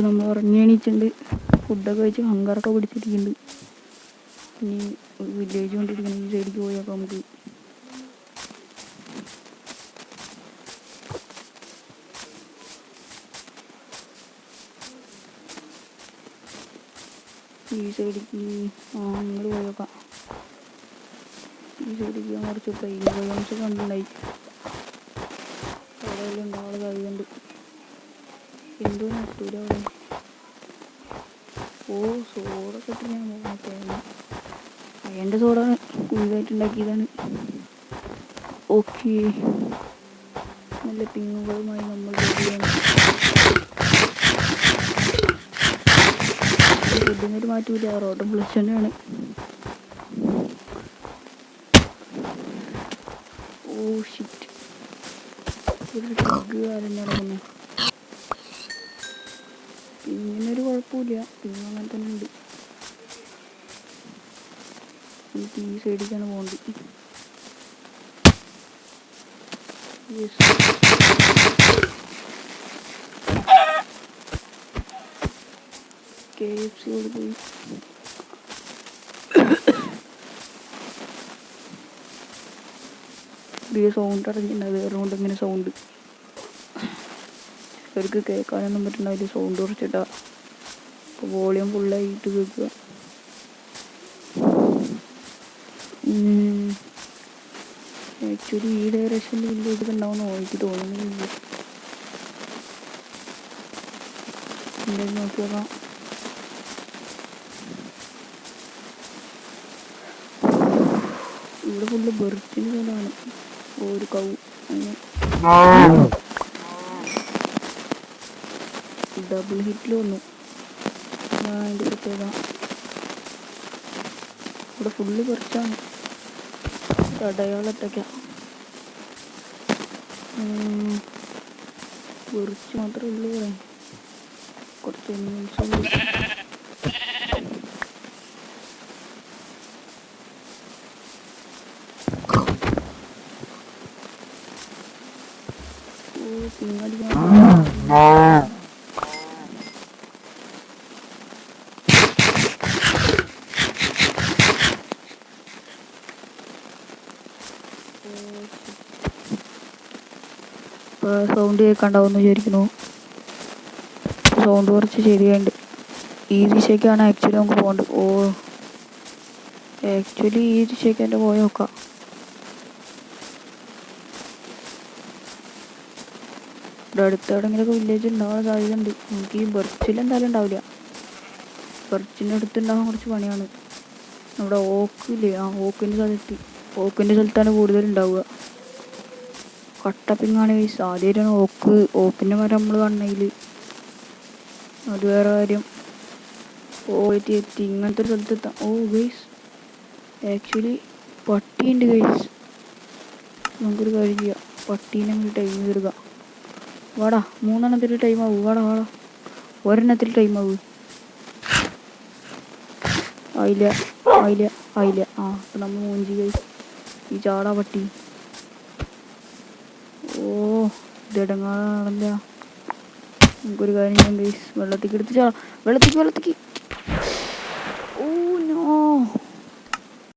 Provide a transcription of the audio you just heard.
ഇപ്പം നമ്മൾ ഉറങ്ങി എണീച്ചിട്ടുണ്ട്. ഫുഡൊക്കെ കഴിച്ച് ഹങ്കറൊക്കെ പിടിച്ചിരിക്കുന്നുണ്ട്. ഇനി വില്ലേജ് കൊണ്ടിരിക്കണം. ഈ സൈഡിലേക്ക് പോയേക്കാം നമുക്ക്. ഈ സൈഡിലേക്ക് അങ്ങോട്ട് പോയേക്കാം. ഈ സൈഡിലേക്ക് ഞാൻ കുറച്ച് പ്രൈമസ് കണ്ടുണ്ടായി. അവിടെ ഉണ്ടാവാൻ കഴിയുന്നുണ്ട്. എന്തോ നട്ടൂല അവിടെ. ഓ സോഡൊക്കെ ഇട്ട് ഞാൻ നോക്കാം. അയ്യൻ്റെ സോഡ പുതിയതായിട്ട് ഉണ്ടാക്കിയതാണ്. ഓക്കെ, നല്ല പിങ്ങുകളുമായി നമ്മൾ ഫുഡിനൊരു മാറ്റമില്ല. റോഡ് പ്ലസ് തന്നെയാണ്. ഓ ഷിറ്റ്, ഒരു ഡ്രഗ് കാര്യം നടക്കുന്നു. പിങ്ങിനൊരു കുഴപ്പമില്ല, പിങ് അങ്ങനെ തന്നെ ഉണ്ട്. എനിക്ക് ഈ സൈഡിലേക്കാണ് പോകേണ്ടത്. KFC പോയി. സൗണ്ട് അടങ്ങിയിട്ടുണ്ടാവും. വേറെ കൊണ്ട് ഇങ്ങനെ സൗണ്ട് അവർക്ക് കേൾക്കാനൊന്നും പറ്റുണ്ടാവില്ല. സൗണ്ട് കുറച്ചിട്ടാ. അപ്പോൾ വോളിയം ഫുള്ളായിട്ട് കേൾക്കുക. ആക്ച്വലി ഈ ഡയറക്ഷനിൽ വില്ലേജ് ഉണ്ടാവുമെന്നോ എനിക്ക് തോന്നുന്നില്ല. എന്തായാലും നോക്കി നോക്കാം. ഇവിടെ ഫുള്ള് ബെർത്തിന് സ്ഥലമാണ്. ഒരു കൗ അങ്ങനെ ഡബിൾ ഹിറ്റിൽ വന്നു. അതിൻ്റെ പ്രത്യേകത ഇവിടെ ഫുള്ള് കുറച്ചാണ്. തടയാളൊറ്റയ്ക്ക കുറച്ച് മാത്രമേ ഉള്ളൂ. പറയാൻ കുറച്ച് എനിമീൻസ് ഉണ്ട്. പിന്നടിക്കാൻ സൗണ്ട് കേൾക്കാണ്ടാവുമെന്ന് വിചാരിക്കുന്നു. സൗണ്ട് കുറച്ച് ശരിയായിട്ടുണ്ട്. ഈ ദിശയ്ക്കാണ് ആക്ച്വലി നമുക്ക് പോകേണ്ടത്. ഓ ആക്ച്വലി ഈ ദിശയ്ക്ക് തന്നെ പോയി നോക്കാം. ഇവിടെ അടുത്ത് എവിടെയെങ്കിലുമൊക്കെ വില്ലേജ് ഉണ്ടാവാൻ സാധ്യതയുണ്ട്. നമുക്ക് ഈ ബെർച്ചിൽ എന്തായാലും ഉണ്ടാവില്ല. ബെർച്ചിൻ്റെ അടുത്തുണ്ടാകാൻ കുറച്ച് പണിയാണ്. നമ്മുടെ ഓക്കില്ലേ, ഓക്കിൻ്റെ സ്ഥലത്താണ് കൂടുതലുണ്ടാവുക. കട്ടപ്പിങ്ങാണ് ഗൈസ്. ആദ്യമായിട്ടാണ് ഓക്കിൻ്റെ മരം നമ്മൾ കാണുന്നതിൽ. അത് വേറെ കാര്യം. എത്തി ഇങ്ങനത്തെ ഒരു സ്ഥലത്തെത്താം. ഓ ഗൈസ് ആക്ച്വലി പട്ടിയുണ്ട് ഗൈസ്. നമുക്കൊരു കാര്യം ചെയ്യാം. പട്ടീനെ ടൈം തീർക്കാം. വാടാ, 3 എണ്ണത്തിൽ ടൈം ആവും. വാടാ ഒരെണ്ണത്തിൽ ടൈം ആവും. ആയില്ല. അപ്പം നമ്മൾ മൂഞ്ചി ഗൈസ്. ഈ ചാടാ പട്ടി. ഓ ഇതെടങ്ങാറില്ല. നമുക്കൊരു കാര്യം ചെയ്യാം ഗൈസ്. വെള്ളത്തിക്ക് എടുത്ത് ചാടാം. വെള്ളത്തിക്ക്